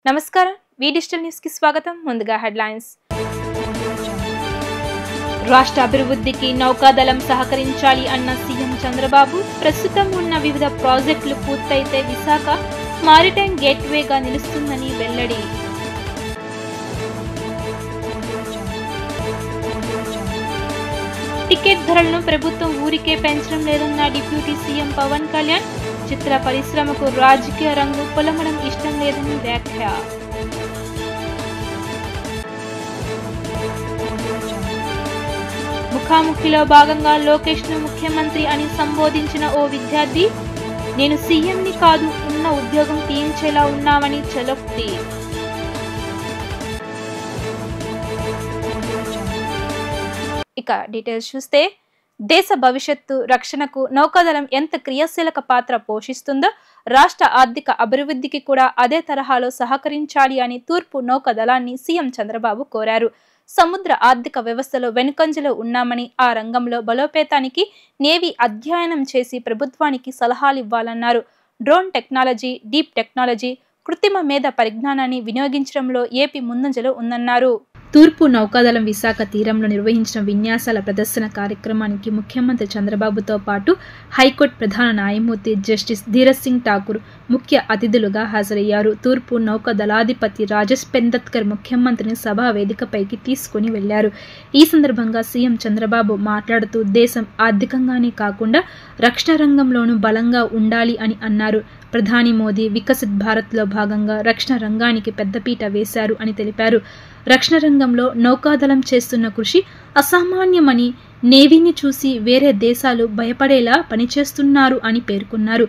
నమస్కారం వి digital news కి స్వాగతం. ముందుగా హెడ్లైన్స్. రాష్ట్ర అభివృద్ధికి నౌకాదళం సహకరించాలి అన్న సీఎం చంద్రబాబు. ప్రస్తుతం ఉన్న వివిధ ప్రాజెక్టులు పూర్తయితే విశాఖ మారిటైమ్ గేట్వేగా నిలుస్తుందని వెల్లడి. టికెట్ ధరలను ప్రభుత్వం ఊరికే పెంచడం లేదన్న డిప్యూటీ సీఎం పవన్ కళ్యాణ్. చిత్ర పరిశ్రమకు రాజకీయ రంగు పొలమడం ఇష్టం లేదని వ్యాఖ్య. ముఖాముఖిలో భాగంగా లోకేష్ ను ముఖ్యమంత్రి అని సంబోధించిన ఓ విద్యార్థి, నేను సీఎంని కాదు, ఉన్న ఉద్యోగం తీయించేలా ఉన్నామని చలోక్తి. ఇక డీటెయిల్స్ చూస్తే, దేశ భవిష్యత్తు రక్షణకు నౌకాదళం ఎంత క్రియాశీలక పాత్ర పోషిస్తుందో రాష్ట్ర ఆర్థిక అభివృద్ధికి కూడా అదే తరహాలో సహకరించాలి అని తూర్పు నౌకాదళాన్ని సీఎం చంద్రబాబు కోరారు. సముద్ర ఆర్థిక వ్యవస్థలో వెనుకంజలో ఉన్నామని, ఆ రంగంలో బలోపేతానికి నేవీ అధ్యయనం చేసి ప్రభుత్వానికి సలహాలు ఇవ్వాలన్నారు. డ్రోన్ టెక్నాలజీ, డీప్ టెక్నాలజీ, కృత్రిమ మేధ పరిజ్ఞానాన్ని వినియోగించడంలో ఏపీ ముందంజలో ఉందన్నారు. తూర్పు నౌకాదళం విశాఖ తీరంలో నిర్వహించిన విన్యాసాల ప్రదర్శన కార్యక్రమానికి ముఖ్యమంత్రి చంద్రబాబుతో పాటు హైకోర్టు ప్రధాన న్యాయమూర్తి జస్టిస్ ధీరజ్ సింగ్ ఠాకూర్ ముఖ్య అతిథులుగా హాజరయ్యారు. తూర్పు నౌకాదళాధిపతి రాజేష్ పెందత్కర్ ముఖ్యమంత్రిని సభా వేదికపైకి తీసుకుని వెళ్లారు. ఈ సందర్భంగా సీఎం చంద్రబాబు మాట్లాడుతూ, దేశం ఆర్థికంగానే కాకుండా రక్షణ రంగంలోనూ బలంగా ఉండాలి అని అన్నారు. ప్రధాని మోదీ వికసిత్ భారత్లో భాగంగా రక్షణ రంగానికి పెద్దపీట వేశారు అని తెలిపారు. రక్షణ రంగంలో నౌకాదళం చేస్తున్న కృషి అసామాన్యమని, నేవీని చూసి వేరే దేశాలు భయపడేలా పనిచేస్తున్నారు అని పేర్కొన్నారు.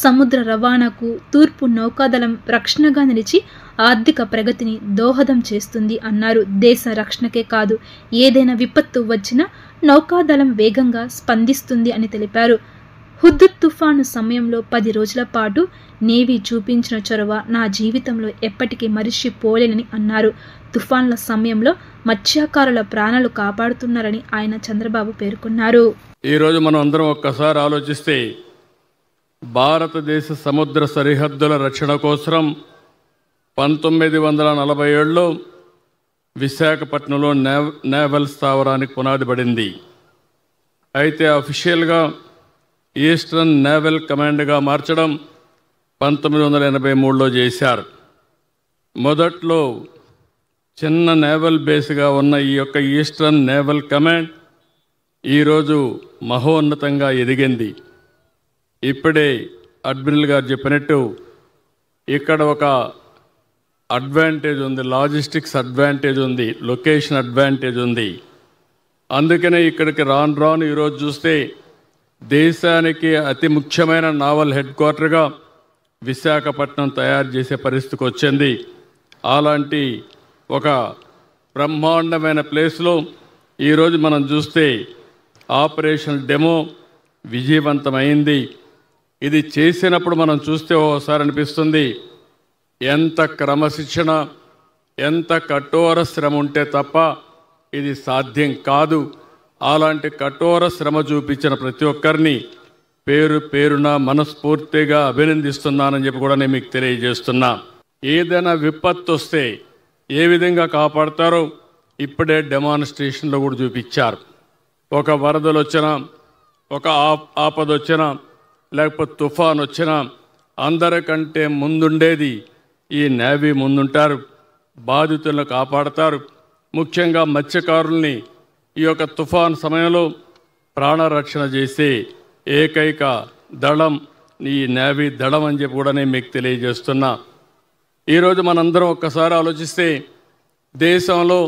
సముద్ర రవాణాకు తూర్పు నౌకాదళం రక్షణగా నిలిచి ఆర్థిక ప్రగతిని దోహదం చేస్తుంది అన్నారు. దేశ రక్షణకే కాదు, ఏదైనా విపత్తు వచ్చినా నౌకాదళం వేగంగా స్పందిస్తుంది అని తెలిపారు. హుద్దుద్ తుఫాను సమయంలో 10 రోజుల పాటు నేవీ చూపించిన చొరవ నా జీవితంలో ఎప్పటికీ మరిచిపోలేనని అన్నారు. తుఫాన్ల సమయంలో మత్స్యకారుల ప్రాణాలు కాపాడుతున్నారని ఆయన చంద్రబాబు పేర్కొన్నారు. ఈరోజు మనం అందరం ఒక్కసారి ఆలోచిస్తే, భారతదేశ సముద్ర సరిహద్దుల రక్షణ కోసం 1947లో విశాఖపట్నంలో నేవల్ స్థావరానికి పునాది పడింది. అయితే అఫీషియల్గా ఈస్టర్న్ నేవల్ కమాండ్గా మార్చడం 1983లో చేశారు. మొదట్లో చిన్న నేవల్ బేస్గా ఉన్న ఈ యొక్క ఈస్టర్న్ నేవల్ కమాండ్ ఈరోజు మహోన్నతంగా ఎదిగింది. ఇప్పుడే అడ్మిరల్ గారు చెప్పినట్టు ఇక్కడ ఒక అడ్వాంటేజ్ ఉంది, లాజిస్టిక్స్ అడ్వాంటేజ్ ఉంది, లొకేషన్ అడ్వాంటేజ్ ఉంది. అందుకనే ఇక్కడికి రాను ఈరోజు చూస్తే దేశానికి అతి ముఖ్యమైన నావల్ హెడ్ క్వార్టర్గా విశాఖపట్నం తయారు చేసే పరిస్థితికి వచ్చింది. అలాంటి ఒక బ్రహ్మాండమైన ప్లేస్లో ఈరోజు మనం చూస్తే ఆపరేషన్ డెమో విజయవంతమైంది. ఇది చేసినప్పుడు మనం చూస్తే ఓసారి అనిపిస్తుంది, ఎంత క్రమశిక్షణ, ఎంత కఠోర శ్రమ ఉంటే తప్ప ఇది సాధ్యం కాదు. అలాంటి కఠోర శ్రమ చూపించిన ప్రతి ఒక్కరిని పేరు పేరున మనస్ఫూర్తిగా అభినందిస్తున్నానని చెప్పి కూడా నేను మీకు తెలియజేస్తున్నా. ఏదైనా విపత్తు వస్తే ఏ విధంగా కాపాడతారో ఇప్పుడే డెమాన్స్ట్రేషన్లో కూడా చూపించారు. ఒక వరదలు వచ్చినా, ఒక ఆపద వచ్చినా, లేకపోతే తుఫాన్ వచ్చినా అందరికంటే ముందుండేది ఈ నేవీ ముందుంటారు, బాధితులను కాపాడతారు. ముఖ్యంగా మత్స్యకారుల్ని ఈ యొక్క తుఫాన్ సమయంలో ప్రాణరక్షణ చేసే ఏకైక దళం ఈ నేవీ దళం అని చెప్పి కూడా నేను మీకు తెలియజేస్తున్నా. ఈరోజు మనందరం ఒక్కసారి ఆలోచిస్తే, దేశంలో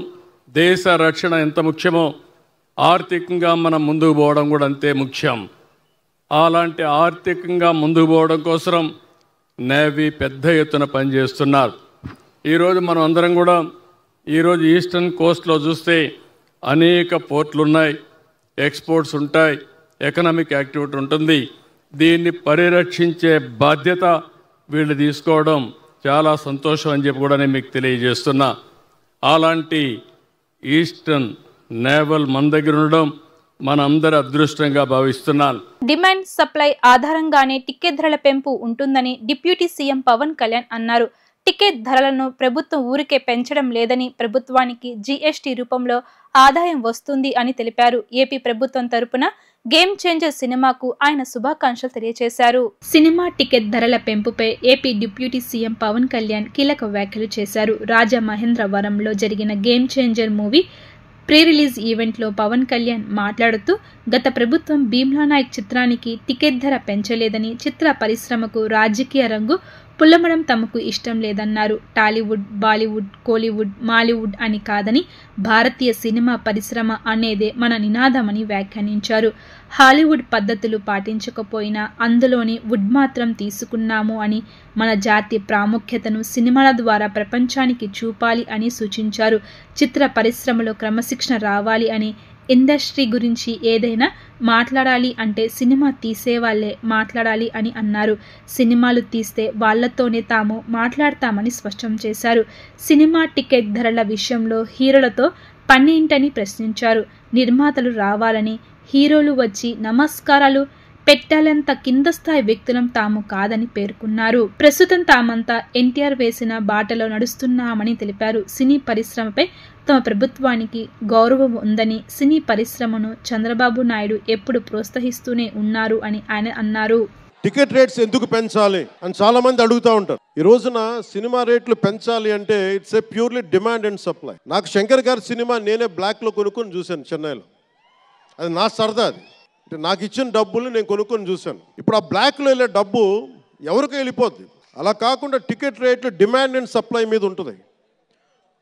దేశ రక్షణ ఎంత ముఖ్యమో ఆర్థికంగా మనం ముందుకు పోవడం కూడా అంతే ముఖ్యం. అలాంటి ఆర్థికంగా ముందుకు పోవడం కోసం నేవీ పెద్ద ఎత్తున పనిచేస్తున్నారు. ఈరోజు మనం అందరం కూడా ఈరోజు ఈస్టర్న్ కోస్ట్లో చూస్తే అనేక పోర్ట్లు ఉన్నాయి, ఎక్స్పోర్ట్స్ ఉంటాయి, ఎకనామిక్ యాక్టివిటీ ఉంటుంది. దీన్ని పరిరక్షించే బాధ్యత వీళ్ళు తీసుకోవడం చాలా సంతోషం అని చెప్పి కూడా నేను మీకు తెలియజేస్తున్నా. అలాంటి ఈస్టర్న్ నేవల్ మన దగ్గర ఉండడం మనందరి అదృష్టంగా భావిస్తున్నాను. డిమాండ్ సప్లై ఆధారంగానే టికెట్ ధరల పెంపు ఉంటుందని డిప్యూటీ సీఎం పవన్ కళ్యాణ్ అన్నారు. టికెట్ ధరలను ప్రభుత్వం ఊరికే పెంచడం లేదని, ప్రభుత్వానికి జీఎస్టీ రూపంలో ఆదాయం వస్తుంది అని తెలిపారు. ఏపీ ప్రభుత్వం తరపున గేమ్ చేంజర్ సినిమాకు ఆయన శుభాకాంక్షలు తెలియజేశారు. సినిమా టికెట్ ధరల పెంపుపై AP deputy CM Pawan Kalyan కీలక వ్యాఖ్యలు చేశారు. రాజమహేంద్రవరంలో జరిగిన game changer movie pre release ఈవెంట్లో పవన్ కళ్యాణ్ మాట్లాడుతూ, గత ప్రభుత్వం భీమ్లా నాయక్ చిత్రానికి టికెట్ ధర పెంచలేదని, చిత్ర పరిశ్రమకు రాజకీయ రంగు పుల్లమడం తమకు ఇష్టం లేదన్నారు. టాలీవుడ్, బాలీవుడ్, కోలీవుడ్, మాలీవుడ్ అని కాదని భారతీయ సినిమా పరిశ్రమ అనేదే మన నినాదమని వ్యాఖ్యానించారు. హాలీవుడ్ పద్ధతులు పాటించకపోయినా అందులోని వుడ్ మాత్రం తీసుకున్నాము అని, మన జాతి ప్రాముఖ్యతను సినిమాల ద్వారా ప్రపంచానికి చూపాలి అని సూచించారు. చిత్ర పరిశ్రమలో క్రమశిక్షణ రావాలి అని, ఇండస్ట్రీ గురించి ఏదైనా మాట్లాడాలి అంటే సినిమా తీసేవాళ్లే మాట్లాడాలి అని అన్నారు. సినిమాలు తీస్తే వాళ్లతోనే తాము మాట్లాడతామని స్పష్టం చేశారు. సినిమా టికెట్ ధరల విషయంలో హీరోలతో పనేంటని ప్రశ్నించారు. నిర్మాతలు రావాలని, హీరోలు వచ్చి నమస్కారాలు పెట్టాలంత కింద స్థాయి వ్యక్తులం తాము కాదని పేర్కొన్నారు. ప్రస్తుతం తామంతా ఎన్టీఆర్ వేసిన బాటలో నడుస్తున్నామని తెలిపారు. సినీ పరిశ్రమపై తమ ప్రభుత్వానికి గౌరవం ఉందని, సినీ పరిశ్రమను చంద్రబాబు నాయుడు ఎప్పుడు ప్రోత్సహిస్తూనే ఉన్నారు అని ఆయన అన్నారు. టికెట్ రేట్స్ ఎందుకు పెంచాలి అని చాలా మంది అడుగుతూ ఉంటారు. ఈ రోజున సినిమా రేట్లు పెంచాలి అంటే it's a purely demand and supply. నాకు శంకర్ గారి సినిమా నేనే బ్లాక్లో కొనుక్కొని చూశాను చెన్నైలో. అది నా సరదా. అది అంటే నాకు ఇచ్చిన డబ్బులు నేను కొనుక్కొని చూశాను. ఇప్పుడు ఆ బ్లాక్లో వెళ్ళే డబ్బు ఎవరికి వెళ్ళిపోద్ది. అలా కాకుండా టికెట్ రేట్లు డిమాండ్ అండ్ సప్లై మీద ఉంటుంది.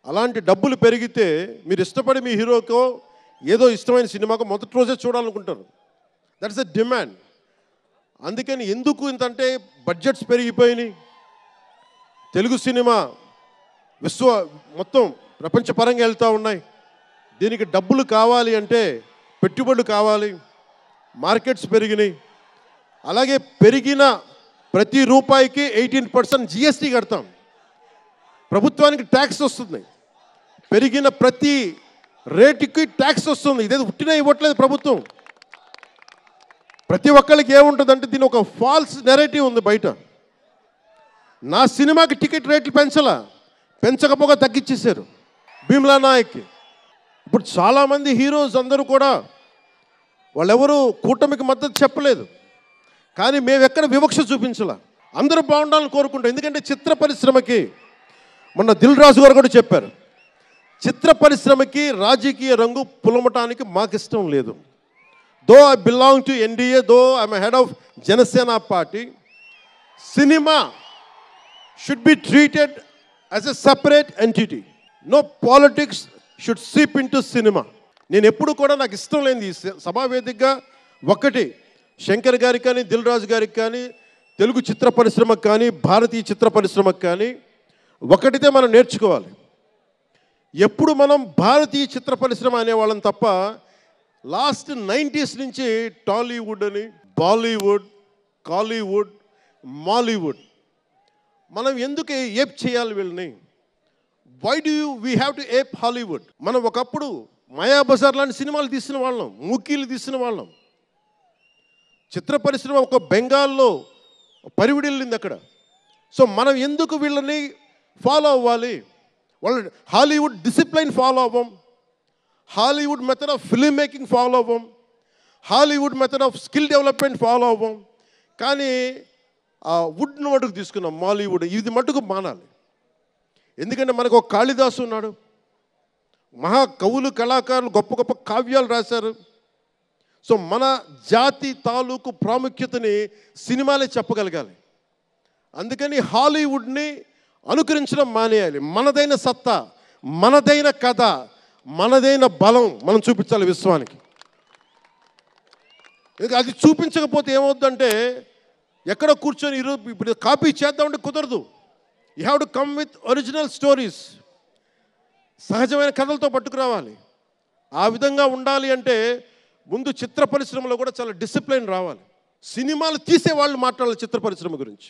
అలాంటి డబ్బులు పెరిగితే మీరు ఇష్టపడి మీ హీరోకో ఏదో ఇష్టమైన సినిమాకో మొదటి రోజే చూడాలనుకుంటారు. That's a demand. అందుకని ఎందుకు ఇంతంటే బడ్జెట్స్ పెరిగిపోయినాయి. తెలుగు సినిమా మొత్తం ప్రపంచపరంగా వెళ్తూ ఉన్నాయి. దీనికి డబ్బులు కావాలి అంటే పెట్టుబడులు కావాలి. మార్కెట్స్ పెరిగినాయి. అలాగే పెరిగిన ప్రతి రూపాయికి 18% జిఎస్టీ కడతాం. ప్రభుత్వానికి ట్యాక్స్ వస్తుంది. పెరిగిన ప్రతి రేటుకి ట్యాక్స్ వస్తుంది. ఇదేదో ఉట్టినా ఇవ్వట్లేదు ప్రభుత్వం. ప్రతి ఒక్కరికి ఏముంటుందంటే దీని ఒక ఫాల్స్ నెరేటివ్ ఉంది బయట. నా సినిమాకి టికెట్ రేట్లు పెంచకపోగా తగ్గించేశారు భీమ్లా నాయక్కి. ఇప్పుడు చాలామంది హీరోస్ అందరూ కూడా వాళ్ళెవరూ కూటమికి మద్దతు చెప్పలేదు. కానీ మేము ఎక్కడ వివక్ష చూపించాల. అందరూ బాగుండాలని కోరుకుంటాం. ఎందుకంటే చిత్ర పరిశ్రమకి మొన్న దిల్ రాజు గారు కూడా చెప్పారు, చిత్ర పరిశ్రమకి రాజకీయ రంగు పులమటానికి మాకు ఇష్టం లేదు. Though I belong to NDA, though I'm head of Janasena party, cinema should be treated as a separate entity. No politics should seep into cinema. నేను ఎప్పుడు కూడా నాకు ఇష్టం లేని సభావేదికగా ఒకటి శంకర్ గారికి కానీ, దిల్ రాజు గారికి కానీ, తెలుగు చిత్ర పరిశ్రమకు కానీ, భారతీయ చిత్ర పరిశ్రమకు కానీ ఒకటితే మనం నేర్చుకోవాలి. ఎప్పుడు మనం భారతీయ చిత్ర పరిశ్రమ అనేవాళ్ళం తప్ప లాస్ట్ 90s నుంచి టాలీవుడ్ అని, బాలీవుడ్, కాలీవుడ్, మాలీవుడ్ మనం ఎందుకు ఏప్ చేయాలి వీళ్ళని? Why do we have to ape Hollywood? మనం ఒకప్పుడు మాయాబజార్ లాంటి సినిమాలు తీసిన వాళ్ళం, మూకీలు తీసిన వాళ్ళం. చిత్ర పరిశ్రమ ఒక బెంగాల్లో పరివిడిల్లింది అక్కడ. సో మనం ఎందుకు వీళ్ళని ఫాలో అవ్వాలి? వాళ్ళు హాలీవుడ్ డిసిప్లైన్ ఫాలో అవ్వం, Hollywood method of film making follow అవ్వం, Hollywood method of skill development follow అవ్వం. కానీ ఆ వుడ్ను మటుకు తీసుకున్నాం మాలీవుడ్. ఇది మటుకు మానాలి. ఎందుకంటే మనకు ఒక కాళిదాసు ఉన్నాడు, మహా కవులు, కళాకారులు గొప్ప గొప్ప కావ్యాలు రాశారు. సో మన జాతి తాలూకు ప్రాముఖ్యతని సినిమాలే చెప్పగలగాలి. అందుకని హాలీవుడ్ని అనుకరించడం మానేయాలి. మనదైన సత్తా, మనదైన కథ, మనదైన బలం మనం చూపించాలి విశ్వానికి. అది చూపించకపోతే ఏమవుతుందంటే ఎక్కడ కూర్చొని ఈరోజు ఇప్పుడు కాపీ చేద్దామంటే కుదరదు. You have to come with original stories. సహజమైన కథలతో పట్టుకురావాలి. ఆ విధంగా ఉండాలి అంటే ముందు చిత్ర పరిశ్రమలో కూడా చాలా డిసిప్లిన్ రావాలి. సినిమాలు తీసే వాళ్ళు మాట్లాడాలి చిత్ర పరిశ్రమ గురించి,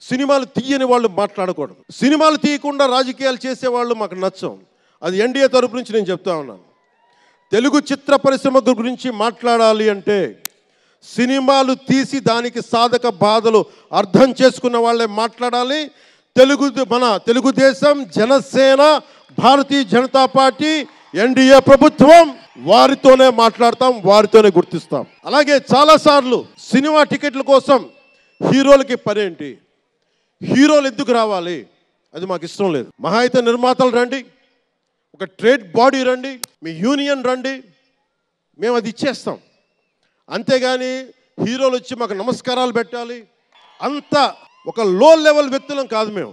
సినిమాలు తీయని వాళ్ళు మాట్లాడకూడదు. సినిమాలు తీయకుండా రాజకీయాలు చేసేవాళ్ళు మాకు నచ్చం. అది ఎన్డీఏ తరపు నుంచి నేను చెప్తా ఉన్నాను. తెలుగు చిత్ర పరిశ్రమ గురించి మాట్లాడాలి అంటే సినిమాలు తీసి దానికి సాధక బాధలు అర్థం చేసుకున్న వాళ్ళే మాట్లాడాలి. మన తెలుగుదేశం, జనసేన, భారతీయ జనతా పార్టీ, ఎన్డీఏ ప్రభుత్వం వారితోనే మాట్లాడతాం, వారితోనే గుర్తిస్తాం. అలాగే చాలాసార్లు సినిమా టికెట్ల కోసం హీరోలకి పనేంటి, హీరోలు ఎందుకు రావాలి, అది మాకు ఇష్టం లేదు. మహా అయితే నిర్మాతలు రండి, ఒక ట్రేడ్ బాడీ రండి, మీ యూనియన్ రండి, మేము అది ఇచ్చేస్తాం. అంతేగాని హీరోలు వచ్చి మాకు నమస్కారాలు పెట్టాలి, అంత ఒక లో లెవెల్ వ్యక్తులం కాదు మేము.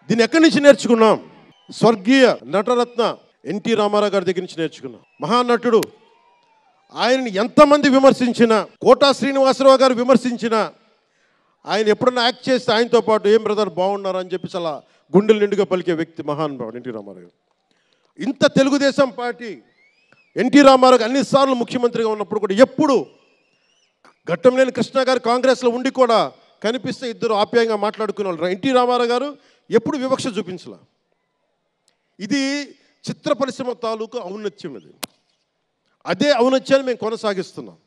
దీన్ని ఎక్కడి నుంచి నేర్చుకున్నాం? స్వర్గీయ నటరత్న ఎన్టీ రామారావు గారి దగ్గర నుంచి నేర్చుకున్నాం. మహానటుడు, ఆయనని ఎంతమంది విమర్శించినా, కోటా శ్రీనివాసరావు గారు విమర్శించినా, ఆయన ఎప్పుడన్నా యాక్ట్ చేస్తే ఆయనతో పాటు ఏం బ్రదర్ బాగున్నారు అని చెప్పి చాలా గుండెలు నిండుగా పలికే వ్యక్తి మహానుభావుడు ఎన్టీ రామారావు గారు. ఇంత తెలుగుదేశం పార్టీ ఎన్టీ రామారావు అన్నిసార్లు ముఖ్యమంత్రిగా ఉన్నప్పుడు కూడా ఎప్పుడు ఘట్టంలేని కృష్ణ గారు కాంగ్రెస్లో ఉండి కూడా కనిపిస్తే ఇద్దరు ఆప్యాయంగా మాట్లాడుకునే వాళ్ళు. ఎన్టీ రామారావు గారు ఎప్పుడు వివక్ష చూపించలే. ఇది చిత్ర పరిశ్రమ తాలూకు ఔన్నత్యం. ఇది అదే ఔన్నత్యాన్ని మేము కొనసాగిస్తున్నాం,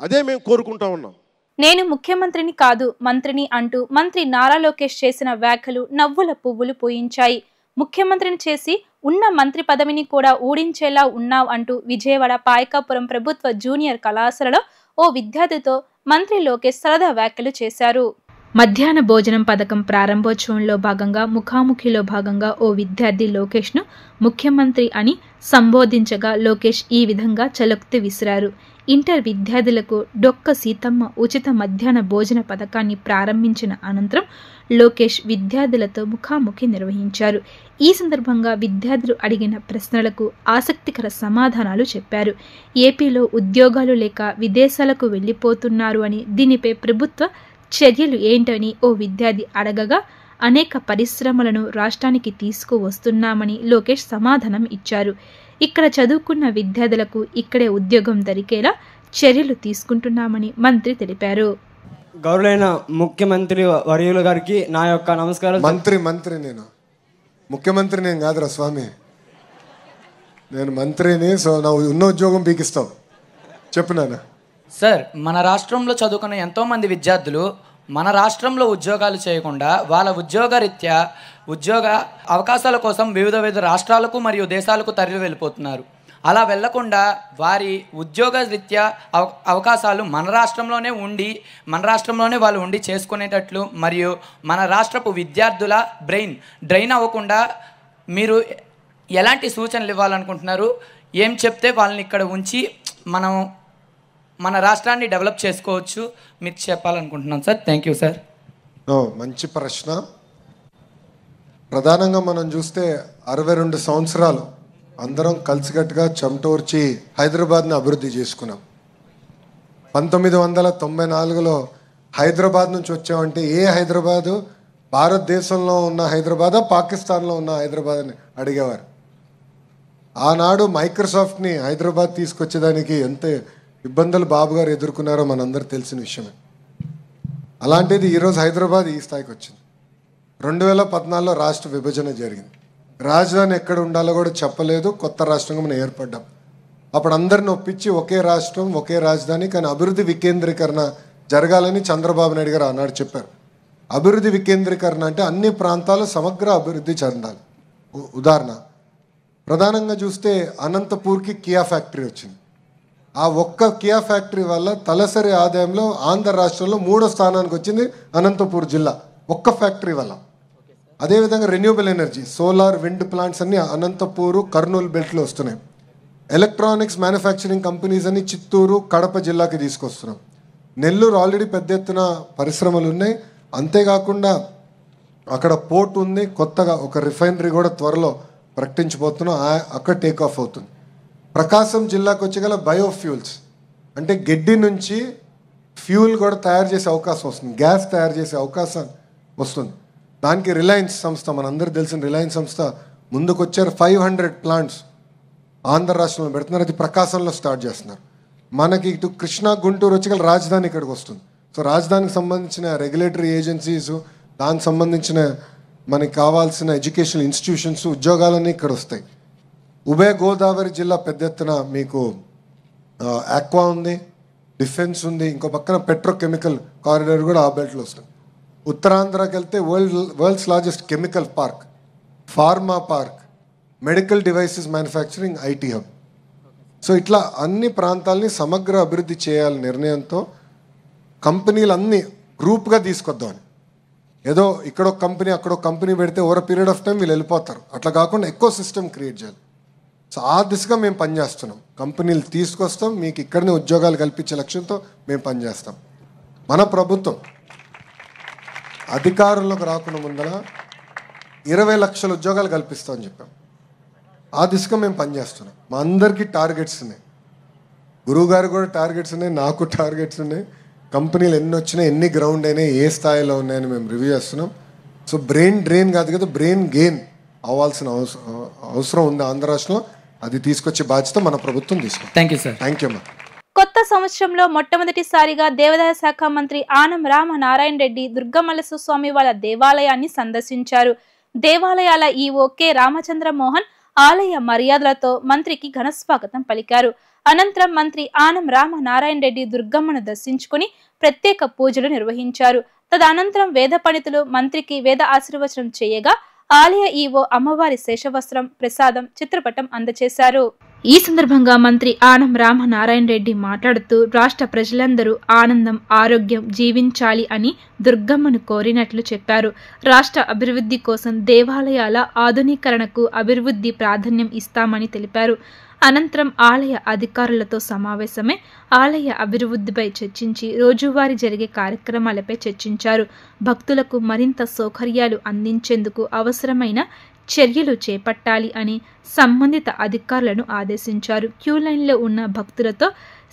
అదే మేము కోరుకుంటా ఉన్నాం. నేను ముఖ్యమంత్రిని కాదు మంత్రిని అంటూ మంత్రి నారా లోకేష్ చేసిన వ్యాఖ్యలు నవ్వుల పువ్వులు పూయించాయి. ముఖ్యమంత్రిని చేసి ఉన్న మంత్రి పదవిని కూడా ఊడించేలా ఉన్నావు అంటూ విజయవాడ పాయకాపురం ప్రభుత్వ జూనియర్ కళాశాలలో ఓ విద్యార్థితో మంత్రి లోకేష్ సరదా వ్యాఖ్యలు చేశారు. మధ్యాహ్న భోజనం పథకం ప్రారంభోత్సవంలో భాగంగా ముఖాముఖిలో భాగంగా ఓ విద్యార్థి లోకేష్ను ముఖ్యమంత్రి అని సంబోధించగా లోకేష్ ఈ విధంగా చలోక్తి విసిరారు. ఇంటర్ విద్యార్థులకు డొక్క సీతమ్మ ఉచిత మధ్యాహ్న భోజన పథకాన్ని ప్రారంభించిన అనంతరం లోకేష్ విద్యార్థులతో ముఖాముఖి నిర్వహించారు. ఈ సందర్భంగా విద్యార్థులు అడిగిన ప్రశ్నలకు ఆసక్తికర సమాధానాలు చెప్పారు. ఏపీలో ఉద్యోగాలు లేక విదేశాలకు వెళ్లిపోతున్నారు అని, దీనిపై ప్రభుత్వ చర్యలు ఏంటని ఓ విద్యార్థి అడగగా అనేక పరిశ్రమలను రాష్ట్రానికి తీసుకువస్తున్నామని లోకేష్ సమాధానం ఇచ్చారు. ఇక్కడ చదువుకున్న విద్యార్థులకు ఇక్కడే ఉద్యోగం దొరికేలా చర్యలు తీసుకుంటున్నామని మంత్రి తెలిపారు. గౌరవైన ముఖ్యమంత్రి వర్యుల గారికి నా యొక్క నమస్కారాలు. మంత్రి నేను ముఖ్యమంత్రి నేను కాదురా స్వామి, నేను మంత్రిని. సో నా ఉన్న ఉద్యోగం పీకిస్తావు చెప్పునానా. సార్, మన రాష్ట్రంలో చదువుకున్న ఎంతోమంది విద్యార్థులు మన రాష్ట్రంలో ఉద్యోగాలు చేయకుండా వాళ్ళ ఉద్యోగరీత్యా ఉద్యోగ అవకాశాల కోసం వివిధ రాష్ట్రాలకు మరియు దేశాలకు తరలి వెళ్ళిపోతున్నారు. అలా వెళ్లకుండా వారి ఉద్యోగ రీత్యా అవకాశాలు మన రాష్ట్రంలోనే వాళ్ళు ఉండి చేసుకునేటట్లు, మరియు మన రాష్ట్రపు విద్యార్థుల డ్రైన్ అవ్వకుండా మీరు ఎలాంటి సూచనలు ఇవ్వాలనుకుంటున్నారు? ఏం చెప్తే వాళ్ళని ఇక్కడ ఉంచి మన రాష్ట్రాన్ని డెవలప్ చేసుకోవచ్చు మీకు చెప్పాలనుకుంటున్నాను సార్. Thank you sir. మంచి ప్రశ్న. ప్రధానంగా మనం చూస్తే 62 సంవత్సరాలు అందరం కలిసికట్టుగా చెమటోర్చి హైదరాబాద్ని అభివృద్ధి చేసుకున్నాం. 1994లో హైదరాబాద్ నుంచి వచ్చామంటే ఏ హైదరాబాదు? భారతదేశంలో ఉన్న హైదరాబాదా, పాకిస్తాన్లో ఉన్న హైదరాబాద్ అని అడిగేవారు. ఆనాడు మైక్రోసాఫ్ట్ని హైదరాబాద్ తీసుకొచ్చేదానికి ఎంత ఇబ్బందులు బాబు గారు ఎదుర్కొన్నారో మనందరూ తెలిసిన విషయమే. అలాంటిది ఈరోజు హైదరాబాద్ ఈ స్థాయికి వచ్చింది. 2014లో రాష్ట్ర విభజన జరిగింది. రాజధాని ఎక్కడ ఉండాలో కూడా చెప్పలేదు. కొత్త రాష్ట్రంగా మనం ఏర్పడ్డాం. అప్పుడు అందరిని ఒప్పించి ఒకే రాష్ట్రం ఒకే రాజధాని, కానీ అభివృద్ధి వికేంద్రీకరణ జరగాలని చంద్రబాబు నాయుడు గారు ఆనాడు చెప్పారు. అభివృద్ధి వికేంద్రీకరణ అంటే అన్ని ప్రాంతాలు సమగ్ర అభివృద్ధి చెందాలి. ఉదాహరణ ప్రధానంగా చూస్తే అనంతపూర్కి కియా ఫ్యాక్టరీ వచ్చింది. ఆ ఒక్క కియా ఫ్యాక్టరీ వల్ల తలసరి ఆదాయంలో ఆంధ్ర రాష్ట్రంలో 3వ స్థానానికి వచ్చింది అనంతపూర్ జిల్లా, ఒక్క ఫ్యాక్టరీ వల్ల. అదేవిధంగా renewable energy, solar, wind plants అన్ని అనంతపూరు, కర్నూలు బెల్ట్లో వస్తున్నాయి. ఎలక్ట్రానిక్స్ మ్యానుఫ్యాక్చరింగ్ కంపెనీస్ అన్ని చిత్తూరు, కడప జిల్లాకి తీసుకొస్తున్నాం. నెల్లూరు ఆల్రెడీ పెద్ద ఎత్తున పరిశ్రమలు ఉన్నాయి. అంతేకాకుండా అక్కడ పోర్ట్ ఉంది, కొత్తగా ఒక రిఫైనరీ కూడా త్వరలో ప్రకటించబోతున్నాం, అక్కడ టేక్ ఆఫ్ అవుతుంది. ప్రకాశం జిల్లాకు వచ్చేగల బయోఫ్యూల్స్ అంటే గడ్డి నుంచి ఫ్యూల్ కూడా తయారు చేసే అవకాశం వస్తుంది, గ్యాస్ తయారు చేసే అవకాశం వస్తుంది. దానికి రిలయన్స్ సంస్థ, మనందరూ తెలిసిన రిలయన్స్ సంస్థ ముందుకు వచ్చారు. 500 ప్లాంట్స్ ఆంధ్ర రాష్ట్రంలో పెడుతున్నారు. అది ప్రకాశంలో స్టార్ట్ చేస్తున్నారు. మనకి ఇటు కృష్ణా, గుంటూరు వచ్చేగల రాజధాని ఇక్కడికి వస్తుంది. సో రాజధానికి సంబంధించిన రెగ్యులేటరీ ఏజెన్సీస్, దానికి సంబంధించిన మనకి కావాల్సిన ఎడ్యుకేషనల్ ఇన్స్టిట్యూషన్స్, ఉద్యోగాలన్నీ ఇక్కడ వస్తాయి. ఉభయ గోదావరి జిల్లా పెద్ద ఎత్తున మీకు ఆక్వా ఉంది, డిఫెన్స్ ఉంది, ఇంకో పక్కన పెట్రోకెమికల్ కారిడార్ కూడా ఆ బెల్ట్లో వస్తుంది. ఉత్తరాంధ్రకి వెళ్తే world's largest chemical park, pharma park, medical devices manufacturing, IT hub. So ఇట్లా అన్ని ప్రాంతాలని సమగ్ర అభివృద్ధి చేయాలి నిర్ణయంతో కంపెనీలన్నీ గ్రూప్గా తీసుకొద్దామని. ఏదో ఇక్కడ ఒక కంపెనీ అక్కడ ఒక కంపెనీ పెడితే ఓవర్ పీరియడ్ ఆఫ్ టైం వీళ్ళు వెళ్ళిపోతారు. అట్లా కాకుండా ఎకో సిస్టమ్ క్రియేట్ చేయాలి. సో ఆ దిశగా మేము పనిచేస్తున్నాం. కంపెనీలు తీసుకొస్తాం, మీకు ఇక్కడనే ఉద్యోగాలు కల్పించే లక్ష్యంతో మేము పనిచేస్తాం. మన ప్రభుత్వం అధికారంలోకి రాకుండా ముందర 20 లక్షల ఉద్యోగాలు కల్పిస్తామని చెప్పాం. ఆ దిశగా మేము పనిచేస్తున్నాం. మా అందరికీ టార్గెట్స్ ఉన్నాయి. గురువు గారు కూడా టార్గెట్స్ ఉన్నాయి, నాకు టార్గెట్స్ ఉన్నాయి. కంపెనీలు ఎన్ని వచ్చినాయి, ఎన్ని గ్రౌండ్ అయినాయి, ఏ స్థాయిలో ఉన్నాయని మేము రివ్యూ చేస్తున్నాం. సో బ్రెయిన్ డ్రెయిన్ కాదు కదా, బ్రెయిన్ గెయిన్ అవ్వాల్సిన అవసరం ఉంది ఆంధ్ర రాష్ట్రంలో. అది తీసుకొచ్చే బాధ్యత మన ప్రభుత్వం తీసుకుంది. Thank you sir. Thank you అమ్మా. కొత్త సంవత్సరంలో మొట్టమొదటిసారిగా దేవాదాయ శాఖ మంత్రి ఆనం రామనారాయణ రెడ్డి దుర్గమల్లసు స్వామి వాళ్ళ దేవాలయాన్ని సందర్శించారు. దేవాలయాల ఈవో కె రామచంద్ర మోహన్ ఆలయ మర్యాదలతో మంత్రికి ఘన స్వాగతం పలికారు. అనంతరం మంత్రి ఆనం రామనారాయణ రెడ్డి దుర్గమ్మను దర్శించుకుని ప్రత్యేక పూజలు నిర్వహించారు. తదనంతరం వేద పండితులు మంత్రికి వేద ఆశీర్వచనం చేయగా ఆలయ ఈవో అమ్మవారి శేషవస్త్రం, ప్రసాదం, చిత్రపటం అందజేశారు. ఈ సందర్భంగా మంత్రి ఆనం రామనారాయణ రెడ్డి మాట్లాడుతూ రాష్ట్ర ప్రజలందరూ ఆనందం, ఆరోగ్యం జీవించాలి అని దుర్గమ్మను కోరినట్లు చెప్పారు. రాష్ట్ర అభివృద్ధి కోసం దేవాలయాల ఆధునీకరణకు అభివృద్ధి ప్రాధాన్యం ఇస్తామని తెలిపారు. అనంతరం ఆలయ అధికారులతో సమావేశమై ఆలయ అభివృద్ధిపై చర్చించి రోజువారీ జరిగే కార్యక్రమాలపై చర్చించారు. భక్తులకు మరింత సౌకర్యాలు అందించేందుకు అవసరమైన చర్యలు చేపట్టాలి అని సంబంధిత అధికారులను ఆదేశించారు. క్యూ లైన్లో ఉన్న భక్తులతో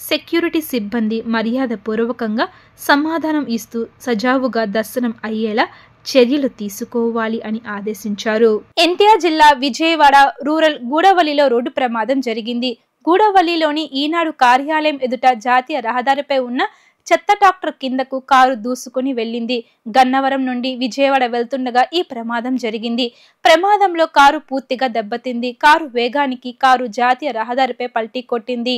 సెక్యూరిటీ సిబ్బంది మర్యాద పూర్వకంగా సమాధానం ఇస్తూ సజావుగా దర్శనం అయ్యేలా చర్యలు తీసుకోవాలి అని ఆదేశించారు. ఎన్టీఆర్ జిల్లా విజయవాడ రూరల్ గూడవల్లిలో రోడ్డు ప్రమాదం జరిగింది. గూడవల్లిలోని ఈనాడు కార్యాలయం ఎదుట జాతీయ రహదారిపై ఉన్న చెత్త ట్రాక్టర్ కిందకు కారు దూసుకుని వెళ్ళింది. గన్నవరం నుండి విజయవాడ వెళ్తుండగా ఈ ప్రమాదం జరిగింది. ప్రమాదంలో కారు పూర్తిగా దెబ్బతింది. కారు వేగానికి కారు జాతీయ రహదారిపై పల్టీ కొట్టింది.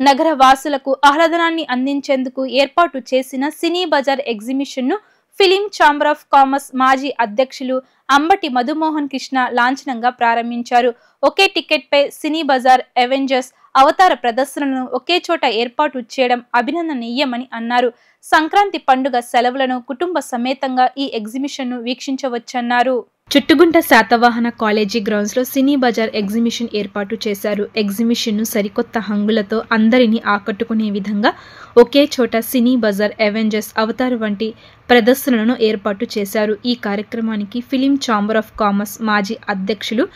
నగర వాసులకు ఆహ్లాదనాన్ని అందించేందుకు ఏర్పాటు చేసిన సినీ బజార్ ఎగ్జిబిషన్ ను ఫిలిం ఛాంబర్ ఆఫ్ కామర్స్ మాజీ అధ్యక్షులు అంబటి మధుమోహన్ కృష్ణ లాంఛనంగా ప్రారంభించారు. ఒకే టికెట్ పై సినీ బజార్, అవెంజర్స్, అవతార ప్రదర్శనలను ఒకే చోట ఏర్పాటు చేయడం అభినందనీయమని అన్నారు. సంక్రాంతి పండుగ సెలవులను కుటుంబ సమేతంగా ఈ ఎగ్జిబిషన్ ను వీక్షించవచ్చన్నారు. చుట్టుగుంట శాతవాహన కాలేజీ గ్రౌండ్స్ లో సినీ బజార్ ఎగ్జిబిషన్ ఏర్పాటు చేశారు. ఎగ్జిబిషన్ ను సరికొత్త హంగులతో అందరినీ ఆకట్టుకునే విధంగా ఒకే చోట సినీ బజార్, అవెంజర్స్, అవతార్ వంటి ప్రదర్శనలను ఏర్పాటు చేశారు. ఈ కార్యక్రమానికి ఫిలిం ఛాంబర్ ఆఫ్ కామర్స్ మాజీ అధ్యక్షులు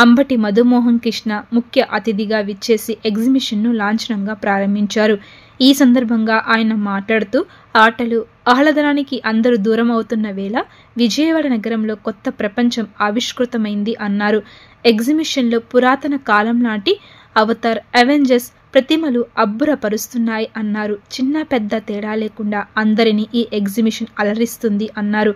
అంబటి మధుమోహన్ కృష్ణ ముఖ్య అతిథిగా విచ్చేసి ఎగ్జిబిషన్ ను లాంఛనంగా ప్రారంభించారు. ఈ సందర్భంగా ఆయన మాట్లాడుతూ ఆటలు, ఆహ్లాదనానికి అందరూ దూరం అవుతున్న వేళ విజయవాడ నగరంలో కొత్త ప్రపంచం ఆవిష్కృతమైంది అన్నారు. ఎగ్జిబిషన్లో పురాతన కాలం నాటి అవతార్, అవెంజర్స్ ప్రతిమలు అబ్బురపరుస్తున్నాయి అన్నారు. చిన్న పెద్ద తేడా లేకుండా అందరినీ ఈ ఎగ్జిబిషన్ అలరిస్తుంది అన్నారు.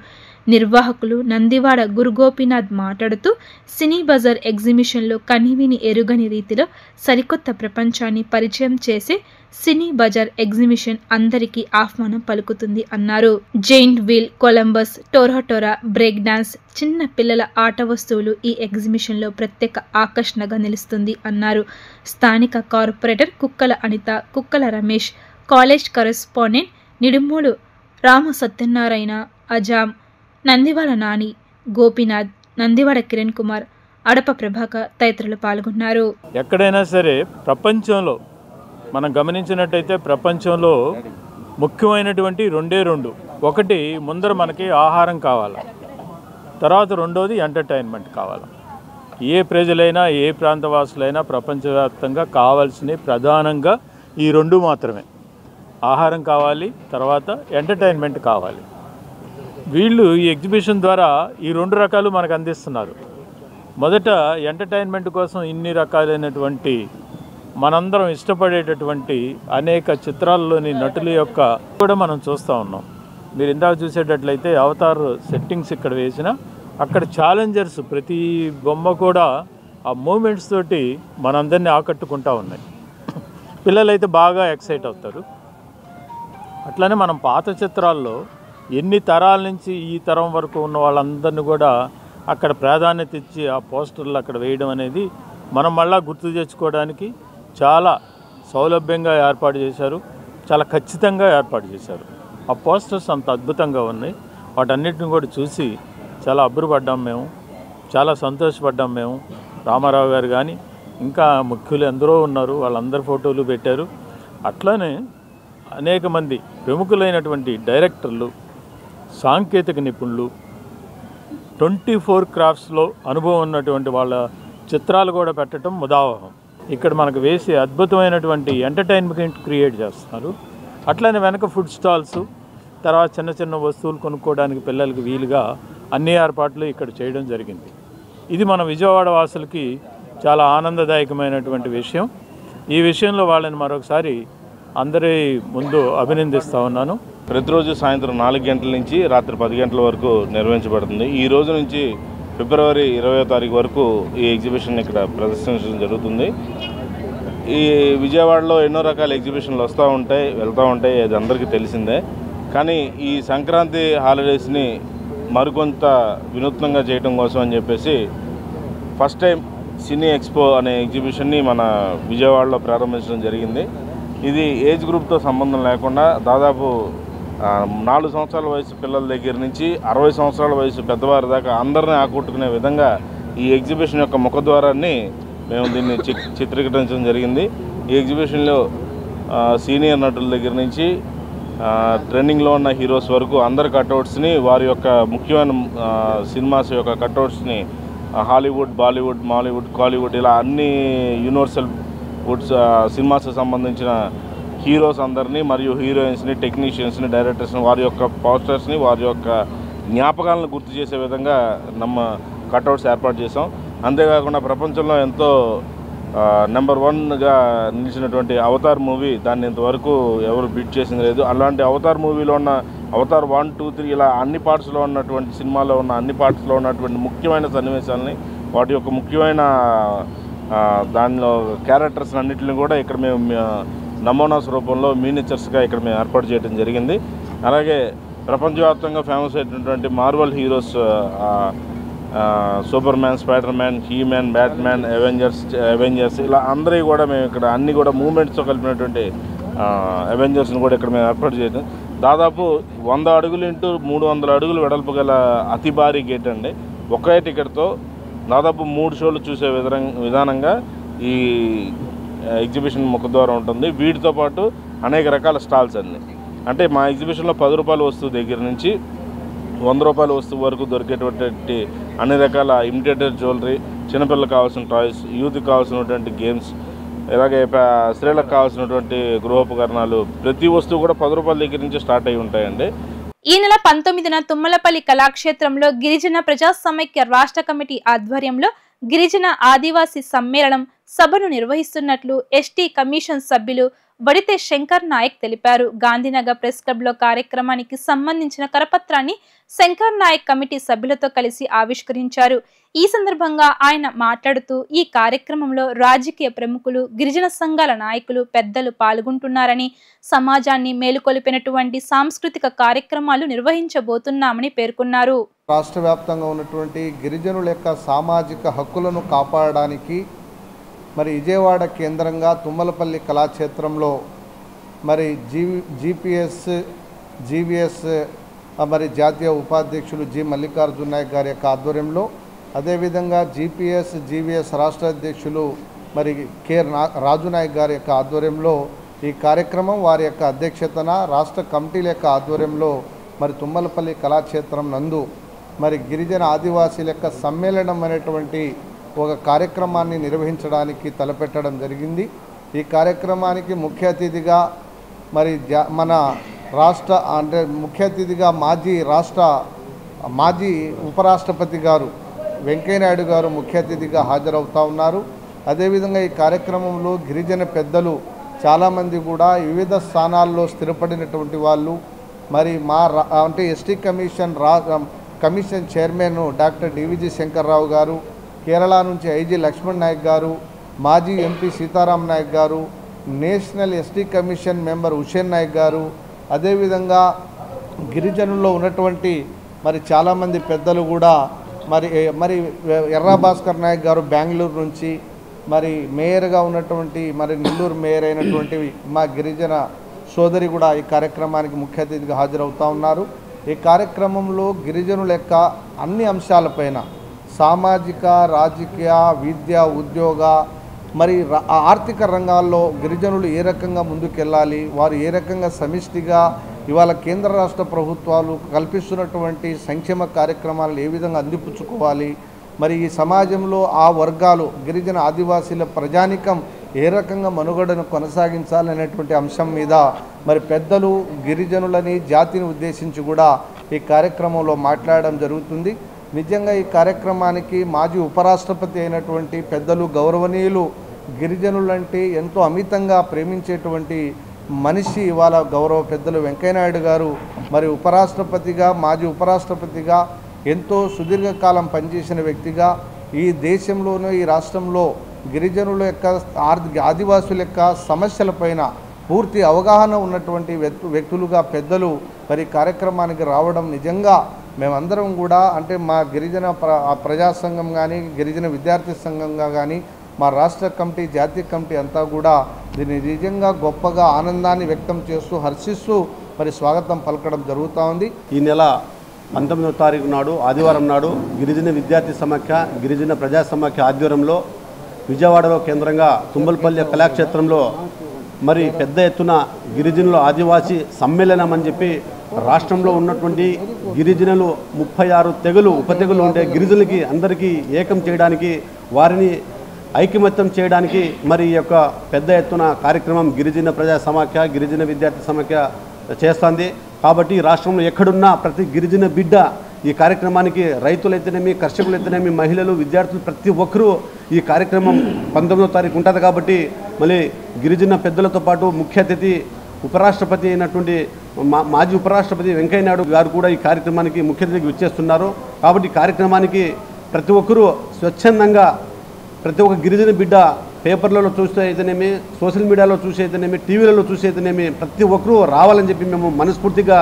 నిర్వాహకులు నందివాడ గురుగోపీనాథ్ మాట్లాడుతూ సినీ బజార్ ఎగ్జిబిషన్లో కనివిని ఎరుగని రీతిలో సరికొత్త ప్రపంచాన్ని పరిచయం చేసే సినీ బజార్ ఎగ్జిబిషన్ అందరికీ ఆహ్వానం పలుకుతుంది అన్నారు. జైంట్ వీల్, కొలంబస్, టోరాటోరా, బ్రేక్ డాన్స్, చిన్న పిల్లల ఆట వస్తువులు ఈ ఎగ్జిబిషన్లో ప్రత్యేక ఆకర్షణగా నిలుస్తుంది అన్నారు. స్థానిక కార్పొరేటర్ కుక్కల అనిత, కుక్కల రమేష్, కాలేజ్ కరెస్పాండెంట్ నిడుమూలు రామ సత్యనారాయణ, అజాం, నందివాడ నాని, గోపీనాథ్, నందివాడ కిరణ్ కుమార్, అడప ప్రభాకర్ తదితరులు పాల్గొన్నారు. ఎక్కడైనా సరే ప్రపంచంలో మనం గమనించినట్టయితే ప్రపంచంలో ముఖ్యమైనటువంటి రెండే రెండు. ఒకటి ముందర మనకి ఆహారం కావాలి, తర్వాత రెండోది ఎంటర్టైన్మెంట్ కావాలి. ఏ ప్రజలైనా ఏ ప్రాంతవాసులైనా ప్రపంచవ్యాప్తంగా కావాల్సినవి ప్రధానంగా ఈ రెండు మాత్రమే. ఆహారం కావాలి, తర్వాత ఎంటర్టైన్మెంట్ కావాలి. వీళ్ళు ఈ ఎగ్జిబిషన్ ద్వారా ఈ 2 రకాలు మనకు అందిస్తున్నారు. మొదట ఎంటర్టైన్మెంట్ కోసం ఇన్ని రకాలైనటువంటి మనందరం ఇష్టపడేటటువంటి అనేక చిత్రాల్లోని నటుల యొక్క కూడా మనం చూస్తూ ఉన్నాం. మీరు ఇందాక చూసేటట్లయితే అవతార్ సెట్టింగ్స్ ఇక్కడ వేసిన అక్కడ ఛాలెంజర్స్ ప్రతి బొమ్మ కూడా ఆ మూమెంట్స్ తోటి మనందరినీ ఆకట్టుకుంటూ ఉన్నాయి. పిల్లలైతే బాగా ఎక్సైట్ అవుతారు. అట్లనే మనం పాత చిత్రాల్లో ఎన్ని తరాల నుంచి ఈ తరం వరకు ఉన్న వాళ్ళందరినీ కూడా అక్కడ ప్రాధాన్యత ఇచ్చి ఆ పోస్టర్లు అక్కడ వేయడం అనేది మనం మళ్ళా గుర్తు తెచ్చుకోవడానికి చాలా సౌలభ్యంగా ఏర్పాటు చేశారు, చాలా ఖచ్చితంగా ఏర్పాటు చేశారు. ఆ పోస్టర్స్ అంత అద్భుతంగా ఉన్నాయి. వాటన్నిటిని కూడా చూసి చాలా అబ్బురపడ్డాం మేము, చాలా సంతోషపడ్డాం మేము. రామారావు గారు కానీ ఇంకా ముఖ్యులు ఎందరో ఉన్నారు, వాళ్ళందరి ఫోటోలు పెట్టారు. అట్లనే అనేక మంది ప్రముఖులైనటువంటి డైరెక్టర్లు, సాంకేతిక నిపుణులు, 24 క్రాఫ్ట్స్లో అనుభవం ఉన్నటువంటి వాళ్ళ చిత్రాలు కూడా పెట్టడం ముదావహం. ఇక్కడ మనకు వేసి అద్భుతమైనటువంటి ఎంటర్టైన్మెంట్ క్రియేట్ చేస్తున్నారు. అట్లనే వెనక ఫుడ్ స్టాల్స్, తర్వాత చిన్న చిన్న వస్తువులు కొనుక్కోవడానికి పిల్లలకి వీలుగా అన్ని ఏర్పాట్లు ఇక్కడ చేయడం జరిగింది. ఇది మన విజయవాడ వాసులకి చాలా ఆనందదాయకమైనటువంటి విషయం. ఈ విషయంలో వాళ్ళని మరొకసారి అందరి ముందు అభినందిస్తూ ఉన్నాను. ప్రతిరోజు సాయంత్రం 4 గంటల నుంచి రాత్రి 10 గంటల వరకు నిర్వహించబడుతుంది. ఈ రోజు నుంచి ఫిబ్రవరి 20వ తారీఖు వరకు ఈ ఎగ్జిబిషన్ ఇక్కడ ప్రదర్శించడం జరుగుతుంది. ఈ విజయవాడలో ఎన్నో రకాల ఎగ్జిబిషన్లు వస్తూ ఉంటాయి, వెళ్తూ ఉంటాయి, అది అందరికీ తెలిసిందే. కానీ ఈ సంక్రాంతి హాలిడేస్ని మరికొంత వినూత్నంగా చేయడం కోసం అని చెప్పేసి ఫస్ట్ టైం సినీ ఎక్స్పో అనే ఎగ్జిబిషన్ని మన విజయవాడలో ప్రారంభించడం జరిగింది. ఇది ఏజ్ గ్రూప్తో సంబంధం లేకుండా దాదాపు 4 సంవత్సరాల వయసు పిల్లల దగ్గర నుంచి 60 సంవత్సరాల వయసు పెద్దవారి దాకా అందరినీ ఆకట్టుకునే విధంగా ఈ ఎగ్జిబిషన్ యొక్క ముఖద్వారాన్ని మేము దీన్ని చిత్రీకరించడం జరిగింది. ఈ ఎగ్జిబిషన్లో సీనియర్ నటుల దగ్గర నుంచి ట్రెండింగ్లో ఉన్న హీరోస్ వరకు అందరి కట్అవుట్స్ని, వారి యొక్క ముఖ్యమైన సినిమాస్ యొక్క కట్అవుట్స్ని హాలీవుడ్, బాలీవుడ్, మాలీవుడ్, కాలీవుడ్ ఇలా అన్ని యూనివర్సల్ వుడ్స్ సినిమాస్కి సంబంధించిన హీరోస్ అందరినీ మరియు హీరోయిన్స్ని, టెక్నీషియన్స్ని, డైరెక్టర్స్ని, వారి యొక్క పోస్టర్స్ని, వారి యొక్క జ్ఞాపకాలను గుర్తు చేసే విధంగా కట్అవుట్స్ ఏర్పాటు చేసాం. అంతేకాకుండా ప్రపంచంలో ఎంతో నెంబర్ 1గా నిలిచినటువంటి అవతార్ మూవీ, దాన్ని ఇంతవరకు ఎవరు బీట్ చేసింది లేదు. అలాంటి అవతార్ మూవీలో ఉన్న అవతార్ 1, 2, 3 ఇలా అన్ని పార్ట్స్లో ఉన్నటువంటి సినిమాలో ఉన్న అన్ని పార్ట్స్లో ఉన్నటువంటి ముఖ్యమైన సన్నివేశాలని, వాటి యొక్క ముఖ్యమైన దానిలో క్యారెక్టర్స్ అన్నింటిని కూడా ఇక్కడ మేము నమూనాస్ రూపంలో మినియేచర్స్గా ఇక్కడ మేము ఏర్పాటు చేయడం జరిగింది. అలాగే ప్రపంచవ్యాప్తంగా ఫేమస్ అయినటువంటి marvel heroes super man, spider man, He Man, Batman, Avengers ఇలా అందరూ కూడా మేము ఇక్కడ అన్ని కూడా మూమెంట్స్తో కలిపినటువంటి అవెంజర్స్ని కూడా ఇక్కడ మేము ఏర్పాటు చేయడం. దాదాపు 100 అడుగులు ఇంటూ 300 అడుగులు వెడల్పు గల అతి భారీ గేట్ అండి. ఒకే టికెట్తో దాదాపు 3 షోలు చూసే విధానంగా ఈ ఎగ్జిబిషన్ ముఖద్వారం ఉంటుంది. వీటితో పాటు అనేక రకాల స్టాల్స్ అన్నీ, అంటే మా ఎగ్జిబిషన్లో 10 రూపాయల వస్తువు దగ్గర నుంచి 100 రూపాయల వస్తువు వరకు దొరికేటువంటి అన్ని రకాల ఇమిటేటర్ జ్యువెలరీ, చిన్నపిల్లలకు కావాల్సిన టాయ్స్, యూత్కి కావాల్సినటువంటి గేమ్స్, ఇలాగే స్త్రీలకు కావాల్సినటువంటి గృహోపకరణాలు, ప్రతి వస్తువు కూడా 10 రూపాయల దగ్గర నుంచి స్టార్ట్ అయి ఉంటాయండి. ఈ నెల 19న తుమ్మలపల్లి కళాక్షేత్రంలో గిరిజన ప్రజా సమైక్య రాష్ట్ర కమిటీ ఆధ్వర్యంలో గిరిజన ఆదివాసీ సమ్మేళనం సభను నిర్వహిస్తున్నట్లు ఎస్టీ కమిషన్ సభ్యులు వడితే శంకర్ నాయక్ తెలిపారు. గాంధీనగర్ ప్రెస్ క్లబ్ లో కార్యక్రమానికి సంబంధించిన కరపత్రాన్ని శంకర్ నాయక్ కమిటీ సభ్యులతో కలిసి ఆవిష్కరించారు. ఈ సందర్భంగా ఆయన మాట్లాడుతూ ఈ కార్యక్రమంలో రాజకీయ ప్రముఖులు, గిరిజన సంఘాల నాయకులు, పెద్దలు పాల్గొంటున్నారని, సమాజాన్ని మేలుకొలిపినటువంటి సాంస్కృతిక కార్యక్రమాలు నిర్వహించబోతున్నామని పేర్కొన్నారు. రాష్ట్ర వ్యాప్తంగా ఉన్నటువంటి గిరిజనుల యొక్క సామాజిక హక్కులను కాపాడడానికి మరి విజయవాడ కేంద్రంగా తుమ్మలపల్లి కళాక్షేత్రంలో మరి జీవీఎస్ మరి జాతీయ ఉపాధ్యక్షులు జి మల్లికార్జున నాయక్ గారి యొక్క ఆధ్వర్యంలో, అదేవిధంగా జీవీఎస్ రాష్ట్ర అధ్యక్షులు మరి కె రాజు నాయక్ గారి యొక్క ఆధ్వర్యంలో ఈ కార్యక్రమం వారి యొక్క అధ్యక్షతన రాష్ట్ర కమిటీల యొక్క ఆధ్వర్యంలో మరి తుమ్మలపల్లి కళాక్షేత్రం నందు మరి గిరిజన ఆదివాసీల యొక్క సమ్మేళనం అనేటువంటి ఒక కార్యక్రమాన్ని నిర్వహించడానికి తలపెట్టడం జరిగింది. ఈ కార్యక్రమానికి ముఖ్య అతిథిగా మరి మన రాష్ట్ర అంటే ముఖ్య అతిథిగా మాజీ ఉపరాష్ట్రపతి గారు వెంకయ్యనాయుడు గారు ముఖ్య అతిథిగా హాజరవుతూ ఉన్నారు. అదేవిధంగా ఈ కార్యక్రమంలో గిరిజన పెద్దలు చాలామంది కూడా వివిధ స్థానాల్లో స్థిరపడినటువంటి వాళ్ళు, మరి అంటే ST commission chairman doctor డివిజి Shankarrao గారు, కేరళ నుంచి ఐజీ లక్ష్మణ్ నాయక్ గారు, మాజీ MP Sitaram Naik garu, national ST commission member Hussain Naik garu, అదేవిధంగా గిరిజనుల్లో ఉన్నటువంటి మరి చాలామంది పెద్దలు కూడా మరి ఎర్రా భాస్కర్ నాయక్ గారు బెంగళూరు నుంచి, మరి మేయర్గా ఉన్నటువంటి మరి నెల్లూరు మేయర్ అయినటువంటి మా గిరిజన సోదరి కూడా ఈ కార్యక్రమానికి ముఖ్య అతిథిగా హాజరవుతూ ఉన్నారు. ఈ కార్యక్రమంలో గిరిజనుల యొక్క అన్ని అంశాలపైన సామాజిక, రాజకీయ, విద్య, ఉద్యోగ, మరి ఆర్థిక రంగాల్లో గిరిజనులు ఏ రకంగా ముందుకెళ్ళాలి, వారు ఏ రకంగా సమిష్టిగా ఇవాళ కేంద్ర రాష్ట్ర ప్రభుత్వాలు కల్పిస్తున్నటువంటి సంక్షేమ కార్యక్రమాలను ఏ విధంగా అందిపుచ్చుకోవాలి, మరి ఈ సమాజంలో ఆ వర్గాలు గిరిజన ఆదివాసీల ప్రజానికం ఏ రకంగా మనుగడను కొనసాగించాలనేటువంటి అంశం మీద మరి పెద్దలు గిరిజనులని జాతిని ఉద్దేశించి కూడా ఈ కార్యక్రమంలో మాట్లాడడం జరుగుతుంది. నిజంగా ఈ కార్యక్రమానికి మాజీ ఉపరాష్ట్రపతి అయినటువంటి పెద్దలు గౌరవనీయులు గిరిజనులంటే ఎంతో అమితంగా ప్రేమించేటువంటి మనిషి ఇవాళ గౌరవ పెద్దలు వెంకయ్యనాయుడు గారు మరి ఉపరాష్ట్రపతిగా, మాజీ ఉపరాష్ట్రపతిగా ఎంతో సుదీర్ఘకాలం పనిచేసిన వ్యక్తిగా ఈ దేశంలోనూ ఈ రాష్ట్రంలో గిరిజనుల యొక్క ఆదివాసుల యొక్క సమస్యలపైన పూర్తి అవగాహన ఉన్నటువంటి వ్యక్తులుగా పెద్దలు మరి కార్యక్రమానికి రావడం నిజంగా మేమందరం కూడా అంటే మా గిరిజన ప్రజా సంఘం కానీ, గిరిజన విద్యార్థి సంఘంగా కానీ, మా రాష్ట్ర కమిటీ, జాతీయ కమిటీ అంతా కూడా దీన్ని నిజంగా గొప్పగా ఆనందాన్ని వ్యక్తం చేస్తూ హర్షిస్తూ మరి స్వాగతం పలకడం జరుగుతూ ఉంది. ఈ నెల 19వ తారీఖు నాడు ఆదివారం నాడు గిరిజన విద్యార్థి సమాఖ్య, గిరిజన ప్రజా సమాఖ్య ఆధ్వర్యంలో విజయవాడలో కేంద్రంగా తుంబలపల్లి కళాక్షేత్రంలో మరి పెద్ద ఎత్తున గిరిజనుల ఆదివాసీ సమ్మేళనం అని చెప్పి రాష్ట్రంలో ఉన్నటువంటి గిరిజనులు 36 తెగలు ఉపతెగలు ఉండే గిరిజనులకి అందరికీ ఏకం చేయడానికి, వారిని ఐకమత్యం చేయడానికి మరి ఈ యొక్క పెద్ద ఎత్తున కార్యక్రమం గిరిజన ప్రజా సమాఖ్య, గిరిజన విద్యార్థి సమాఖ్య చేస్తుంది. కాబట్టి రాష్ట్రంలో ఎక్కడున్నా ప్రతి గిరిజన బిడ్డ ఈ కార్యక్రమానికి, రైతులైతేనేమి, కర్షకులైతేనేమి, మహిళలు, విద్యార్థులు ప్రతి ఒక్కరూ ఈ కార్యక్రమం 19వ తారీఖు ఉంటుంది. కాబట్టి మళ్ళీ గిరిజన పెద్దలతో పాటు ముఖ్య అతిథి ఉపరాష్ట్రపతి అయినటువంటి మాజీ ఉపరాష్ట్రపతి వెంకయ్యనాయుడు గారు కూడా ఈ కార్యక్రమానికి ముఖ్య అతిథికి విచ్చేస్తున్నారు. కాబట్టి ఈ కార్యక్రమానికి ప్రతి ఒక్కరూ స్వచ్ఛందంగా, ప్రతి ఒక్క గిరిజన బిడ్డ పేపర్లలో చూస్తే అయితేనేమి, సోషల్ మీడియాలో చూసి అయితేనేమి, టీవీలలో చూసి అయితేనేమి ప్రతి ఒక్కరూ రావాలని చెప్పి మేము మనస్ఫూర్తిగా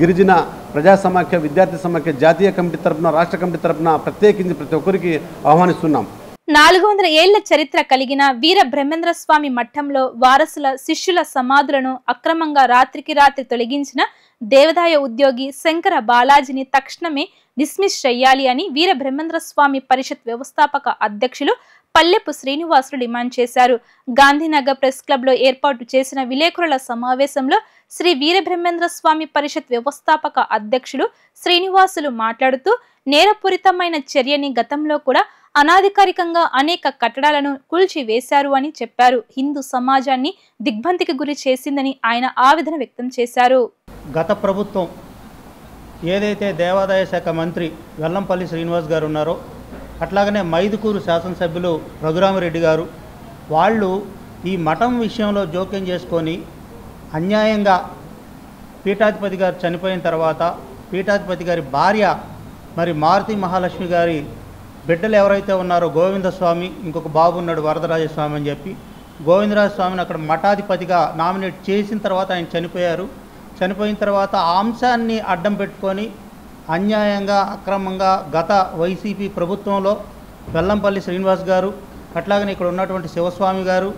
గిరిజన ప్రజా సమాఖ్య, విద్యార్థి సమాఖ్య, జాతీయ కమిటీ తరఫున, రాష్ట్ర కమిటీ తరఫున ప్రత్యేకించి ప్రతి ఒక్కరికి ఆహ్వానిస్తున్నాం. 400 ఏళ్ల చరిత్ర కలిగిన వీర బ్రహ్మేంద్ర స్వామి మఠంలో వారసుల శిష్యుల సమాధులను అక్రమంగా రాత్రికి రాత్రి తొలగించిన దేవాదాయ ఉద్యోగి శంకర బాలాజీని తక్షణమే డిస్మిస్ చేయాలి అని వీర బ్రహ్మేంద్ర స్వామి పరిషత్ వ్యవస్థాపక అధ్యక్షులు పల్లెపు శ్రీనివాసులు డిమాండ్ చేశారు. గాంధీనగర్ ప్రెస్ క్లబ్ లో ఏర్పాటు చేసిన విలేకరుల సమావేశంలో శ్రీ వీరబ్రహ్మేంద్ర స్వామి పరిషత్ వ్యవస్థాపక అధ్యక్షులు శ్రీనివాసులు మాట్లాడుతూ నేరపూరితమైన చర్యని గతంలో కూడా అనాధికారికంగా అనేక కట్టడాలను కూల్చివేశారు అని చెప్పారు. హిందూ సమాజాన్ని దిగ్భ్రాంతికి గురి చేసిందని ఆయన ఆవేదన వ్యక్తం చేశారు. గత ప్రభుత్వం ఏదైతే దేవాదాయ శాఖ మంత్రి వెల్లంపల్లి శ్రీనివాస్ గారు ఉన్నారో, అట్లాగనే మైదుకూరు శాసనసభ్యులు రఘురామిరెడ్డి గారు, వాళ్ళు ఈ మఠం విషయంలో జోక్యం చేసుకొని అన్యాయంగా పీఠాధిపతి గారు చనిపోయిన తర్వాత పీఠాధిపతి గారి భార్య మరి మారుతి మహాలక్ష్మి గారి బిడ్డలు ఎవరైతే ఉన్నారో గోవిందస్వామి, ఇంకొక బాబు ఉన్నాడు వరదరాజస్వామి అని చెప్పి, గోవిందరాజస్వామిని అక్కడ మఠాధిపతిగా నామినేట్ చేసిన తర్వాత ఆయన చనిపోయారు. చనిపోయిన తర్వాత ఆ అంశాన్ని అడ్డం పెట్టుకొని అన్యాయంగా, అక్రమంగా గత వైసీపీ ప్రభుత్వంలో వెల్లంపల్లి శ్రీనివాస్ గారు, అట్లాగనే ఇక్కడ ఉన్నటువంటి శివస్వామి గారు,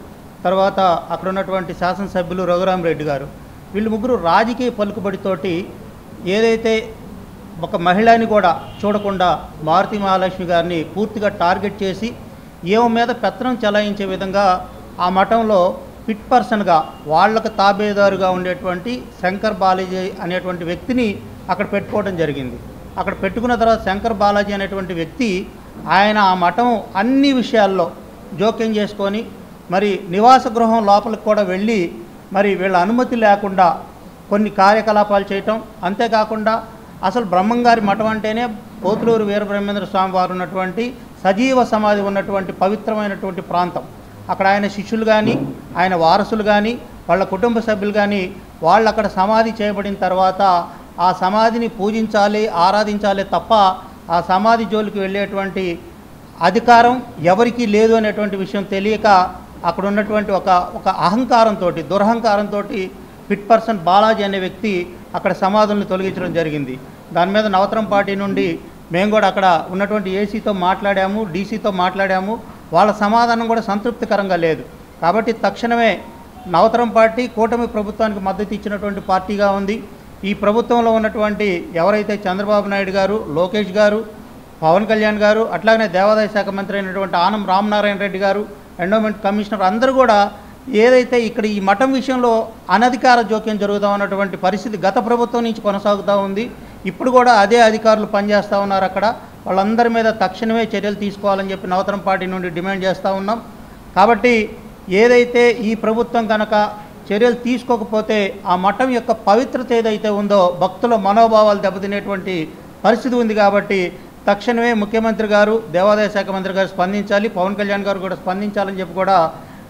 తర్వాత అక్కడ ఉన్నటువంటి శాసనసభ్యులు రఘురామిరెడ్డి గారు, వీళ్ళు ముగ్గురు రాజకీయ పలుకుబడితోటి ఏదైతే ఒక మహిళని కూడా చూడకుండా మారుతి మహాలక్ష్మి గారిని పూర్తిగా టార్గెట్ చేసి ఏమో మీద పెత్తనం చెలాయించే విధంగా ఆ మఠంలో ఫిట్ పర్సన్గా వాళ్లకు తాబేదారుగా ఉండేటువంటి శంకర్ బాలాజీ అనేటువంటి వ్యక్తిని అక్కడ పెట్టుకోవడం జరిగింది. అక్కడ పెట్టుకున్న తర్వాత శంకర్ బాలాజీ అనేటువంటి వ్యక్తి ఆయన ఆ మఠం అన్ని విషయాల్లో జోక్యం చేసుకొని మరి నివాస గృహం లోపలికి కూడా వెళ్ళి మరి వీళ్ళ అనుమతి లేకుండా కొన్ని కార్యకలాపాలు చేయటం. అంతేకాకుండా అసలు బ్రహ్మంగారి మఠం అంటేనే పోతులూరు వీరబ్రహ్మేంద్ర స్వామి వారు ఉన్నటువంటి సజీవ సమాధి ఉన్నటువంటి పవిత్రమైనటువంటి ప్రాంతం. అక్కడ ఆయన శిష్యులు కానీ ఆయన వారసులు కానీ వాళ్ళ కుటుంబ సభ్యులు కానీ వాళ్ళు అక్కడ సమాధి చేయబడిన తర్వాత ఆ సమాధిని పూజించాలి, ఆరాధించాలి తప్ప ఆ సమాధి జోలికి వెళ్ళేటువంటి అధికారం ఎవరికీ లేదు అనేటువంటి విషయం తెలియక అక్కడ ఉన్నటువంటి ఒక అహంకారంతో, దురహంకారంతో ఫిట్ పర్సన్ బాలాజీ అనే వ్యక్తి అక్కడ సమాధులను తొలగించడం జరిగింది. దాని మీద నవతరం పార్టీ నుండి మేము కూడా అక్కడ ఉన్నటువంటి ఏసీతో మాట్లాడాము, డీసీతో మాట్లాడాము. వాళ్ళ సమాధానం కూడా సంతృప్తికరంగా లేదు. కాబట్టి తక్షణమే నవతరం పార్టీ కూటమి ప్రభుత్వానికి మద్దతు ఇచ్చినటువంటి పార్టీగా ఉంది. ఈ ప్రభుత్వంలో ఉన్నటువంటి ఎవరైతే చంద్రబాబు నాయుడు గారు, లోకేష్ గారు, పవన్ కళ్యాణ్ గారు, అట్లాగనే దేవాదాయ శాఖ మంత్రి అయినటువంటి ఆనం రామనారాయణ రెడ్డి గారు, ఎండోమెంట్ కమిషనర్ అందరూ కూడా ఏదైతే ఇక్కడ ఈ మఠం విషయంలో అనధికార జోక్యం జరుగుతూ ఉన్నటువంటి పరిస్థితి గత ప్రభుత్వం నుంచి కొనసాగుతూ ఉంది. ఇప్పుడు కూడా అదే అధికారులు పనిచేస్తూ ఉన్నారు అక్కడ. వాళ్ళందరి మీద తక్షణమే చర్యలు తీసుకోవాలని చెప్పి నవతరం పార్టీ నుండి డిమాండ్ చేస్తూ ఉన్నాం. కాబట్టి ఏదైతే ఈ ప్రభుత్వం కనుక చర్యలు తీసుకోకపోతే ఆ మఠం యొక్క పవిత్రత ఏదైతే ఉందో భక్తుల మనోభావాలు దెబ్బతినేటువంటి పరిస్థితి ఉంది. కాబట్టి తక్షణమే ముఖ్యమంత్రి గారు, దేవాదాయ శాఖ మంత్రి గారు స్పందించాలి, పవన్ కళ్యాణ్ గారు కూడా స్పందించాలని చెప్పి కూడా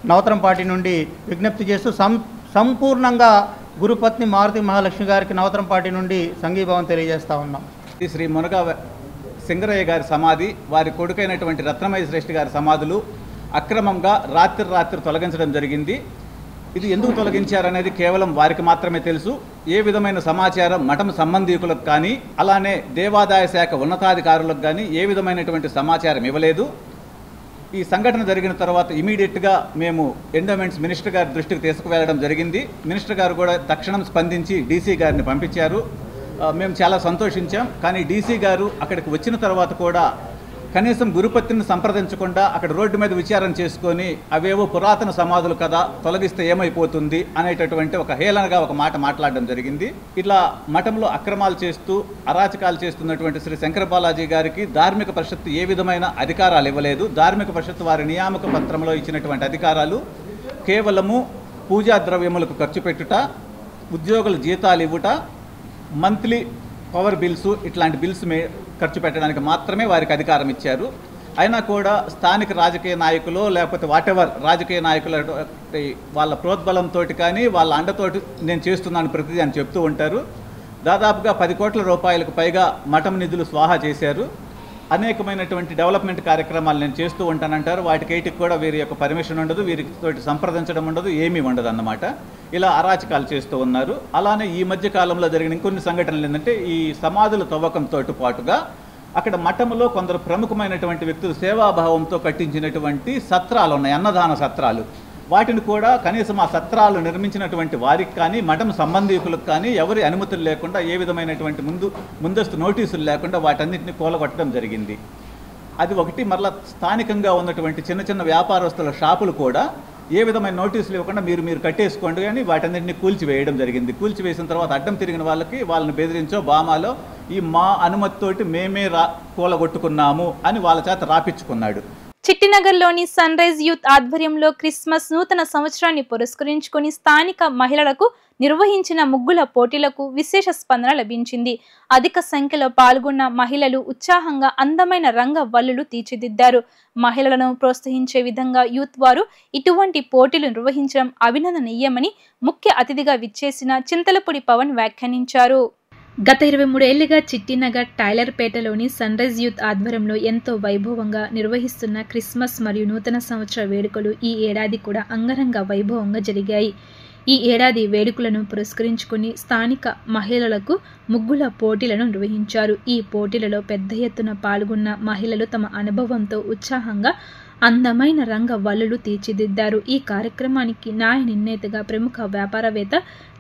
నవతరం పార్టీ నుండి విజ్ఞప్తి చేస్తూ సంపూర్ణంగా గురుపత్ని మారుతి మహాలక్ష్మి గారికి నవతరం పార్టీ నుండి సంఘీభావం తెలియజేస్తూ ఉన్నాం. శ్రీ మునగా సింగరయ్య గారి సమాధి, వారి కొడుకైనటువంటి రత్నమయ్య శ్రేష్ఠి గారి సమాధులు అక్రమంగా రాత్రి తొలగించడం జరిగింది. ఇది ఎందుకు తొలగించారనేది కేవలం వారికి మాత్రమే తెలుసు. ఏ విధమైన సమాచారం మఠం సంబంధీకులకు కానీ అలానే దేవాదాయ శాఖ ఉన్నతాధికారులకు కానీ ఏ విధమైనటువంటి సమాచారం ఇవ్వలేదు. ఈ సంఘటన జరిగిన తర్వాత ఇమీడియట్గా మేము ఎండోమెంట్స్ మినిస్టర్ గారి దృష్టికి తీసుకువెళ్ళడం జరిగింది. మినిస్టర్ గారు కూడా తక్షణం స్పందించి డీసీ గారిని పంపించారు. మేము చాలా సంతోషించాం. కానీ డీసీ గారు అక్కడికి వచ్చిన తర్వాత కూడా కనీసం గురుపత్రిని సంప్రదించకుండా అక్కడ రోడ్డు మీద విచారణ చేసుకొని అవేవో పురాతన సమాధులు కదా, తొలగిస్తే ఏమైపోతుంది అనేటటువంటి ఒక హేళనగా ఒక మాట మాట్లాడడం జరిగింది. ఇట్లా మఠంలో అక్రమాలు చేస్తూ అరాచకాలు చేస్తున్నటువంటి శ్రీ శంకర బాలాజీ గారికి ధార్మిక పరిషత్తు ఏ విధమైన అధికారాలు ఇవ్వలేదు. ధార్మిక పరిషత్తు వారి నియామక పత్రంలో ఇచ్చినటువంటి అధికారాలు కేవలము పూజా ద్రవ్యములకు ఖర్చు పెట్టుట, ఉద్యోగుల జీతాలు ఇవ్వుట, మంత్లీ పవర్ బిల్స్ ఇట్లాంటి బిల్స్ ఖర్చు పెట్టడానికి మాత్రమే వారికి అధికారం ఇచ్చారు. అయినా కూడా స్థానిక రాజకీయ నాయకులు లేకపోతే వాటెవర్ రాజకీయ నాయకుల వాళ్ళ ప్రోద్బలంతో కానీ వాళ్ళ అండతోటి నేను చేస్తున్నాను ప్రతిదీ అని చెప్తూ ఉంటారు. దాదాపుగా 10 కోట్ల రూపాయలకు పైగా మఠం నిధులు స్వాహా చేశారు. అనేకమైనటువంటి డెవలప్మెంట్ కార్యక్రమాలు నేను చేస్తూ ఉంటానంటారు. వాటికి కూడా వీరి యొక్క పర్మిషన్ ఉండదు, వీరితోటి సంప్రదించడం ఉండదు, ఏమీ ఉండదు అన్నమాట. ఇలా అరాచకాలు చేస్తూ ఉన్నారు. అలానే ఈ మధ్య కాలంలో జరిగిన ఇంకొన్ని సంఘటనలు ఏంటంటే ఈ సమాధుల తవ్వకంతో పాటుగా అక్కడ మఠంలో కొందరు ప్రముఖమైనటువంటి వ్యక్తులు సేవాభావంతో కట్టించినటువంటి సత్రాలు ఉన్నాయి, అన్నదాన సత్రాలు. వాటిని కూడా కనీసం ఆ సత్రాలు నిర్మించినటువంటి వారికి కానీ మఠం సంబంధీకులకు కానీ ఎవరి అనుమతులు లేకుండా ఏ విధమైనటువంటి ముందస్తు నోటీసులు లేకుండా వాటన్నింటినీ కూలగొట్టడం జరిగింది. అది ఒకటి. మరలా స్థానికంగా ఉన్నటువంటి చిన్న చిన్న వ్యాపారస్తుల షాపులు కూడా ఏ విధమైన నోటీసులు ఇవ్వకుండా మీరు కట్టేసుకోండి కానీ వాటన్నింటినీ కూల్చివేయడం జరిగింది. కూల్చివేసిన తర్వాత అడ్డం తిరిగిన వాళ్ళని బెదిరించో బామాలో ఈ మా అనుమతితోటి మేమే కూలగొట్టుకున్నాము అని వాళ్ళ చేత రాపించుకున్నాడు. చిట్టినగర్లోని సన్ రైజ్ యూత్ ఆధ్వర్యంలో క్రిస్మస్ నూతన సంవత్సరాన్ని పురస్కరించుకుని స్థానిక మహిళలకు నిర్వహించిన ముగ్గుల పోటీలకు విశేష స్పందన లభించింది. అధిక సంఖ్యలో పాల్గొన్న మహిళలు ఉత్సాహంగా అందమైన రంగ వల్లులు తీర్చిదిద్దారు. మహిళలను ప్రోత్సహించే విధంగా యూత్ వారు ఇటువంటి పోటీలు నిర్వహించడం అభినందనీయమని ముఖ్య అతిథిగా విచ్చేసిన చింతలపూడి పవన్ వ్యాఖ్యానించారు. గత 23 ఏళ్లుగా చిట్టినగర్ టైలర్పేటలోని సన్ రైజ్ యూత్ ఆధ్వర్యంలో ఎంతో వైభవంగా నిర్వహిస్తున్న క్రిస్మస్ మరియు నూతన సంవత్సర వేడుకలు ఈ ఏడాది కూడా అంగరంగ వైభవంగా జరిగాయి. ఈ ఏడాది వేడుకలను పురస్కరించుకుని స్థానిక మహిళలకు ముగ్గుల పోటీలను నిర్వహించారు. ఈ పోటీలలో పెద్ద ఎత్తున పాల్గొన్న మహిళలు తమ అనుభవంతో ఉత్సాహంగా అందమైన రంగ వల్లులు తీర్చిదిద్దారు. ఈ కార్యక్రమానికి న్యాయ నిర్ణేతగా ప్రముఖ వ్యాపారవేత్త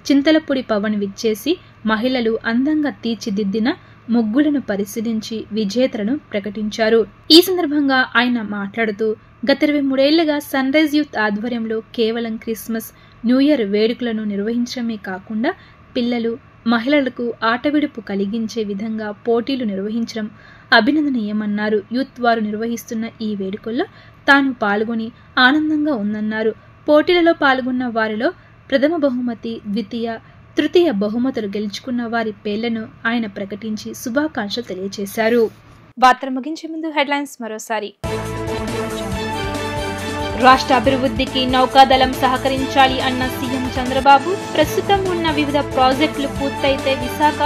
చింతలపూడి పవన్ విచ్చేసి మహిళలు అందంగా తీర్చిదిద్దిన ముగ్గులను పరిశీలించి విజేతలను ప్రకటించారు. ఈ సందర్భంగా ఆయన మాట్లాడుతూ గత 23 ఏళ్లుగా సన్ రైజ్ యూత్ ఆధ్వర్యంలో కేవలం క్రిస్మస్, న్యూ ఇయర్ వేడుకలను నిర్వహించడమే కాకుండా పిల్లలు, మహిళలకు ఆటవిడుపు కలిగించే విధంగా పోటీలు నిర్వహించడం అభినందనీయమన్నారు. యూత్ వారు నిర్వహిస్తున్న ఈ వేడుకల్లో తాను పాల్గొని ఆనందంగా ఉందన్నారు. పోటీలలో పాల్గొన్న వారిలో ప్రథమ బహుమతి, ద్వితీయ, తృతీయ బహుమతులు గెలుచుకున్న వారి పేర్లను ఆయన ప్రకటించి శుభాకాంక్షలు తెలియజేశారు. వార్తలు ముగించే ముందు హెడ్లైన్స్ మరోసారి. రాష్ట్ర అభివృద్ధికి నౌకాదళం సహకరించాలి అన్న సీఎం చంద్రబాబు, ప్రస్తుతం ఉన్న వివిధ ప్రాజెక్టులు పూర్తయితే విశాఖ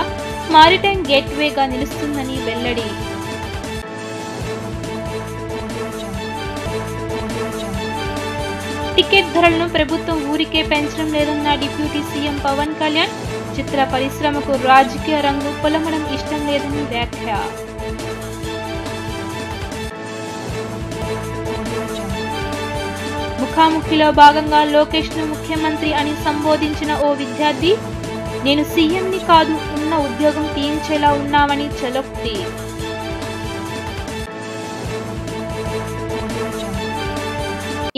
మారిటైమ్ గేట్వేగా నిలుస్తుందని వెల్లడి. టికెట్ ధరలను ప్రభుత్వం ఊరికే పెంచడం లేదన్న డిప్యూటీ సీఎం పవన్ కళ్యాణ్, చిత్ర పరిశ్రమకు రాజకీయ రంగు పొలమడం ఇష్టం లేదని వ్యాఖ్య. ముఖాముఖిలో భాగంగా లోకేష్ను ముఖ్యమంత్రి అని సంబోధించిన ఓ విద్యార్థి, నేను సీఎంని కాదు, ఉన్న ఉద్యోగం తీయించేలా ఉన్నామని చలోక్తి.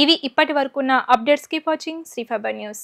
ఇవి ఇప్పటి వరకున్న updates. Keep watching Sri fibre news.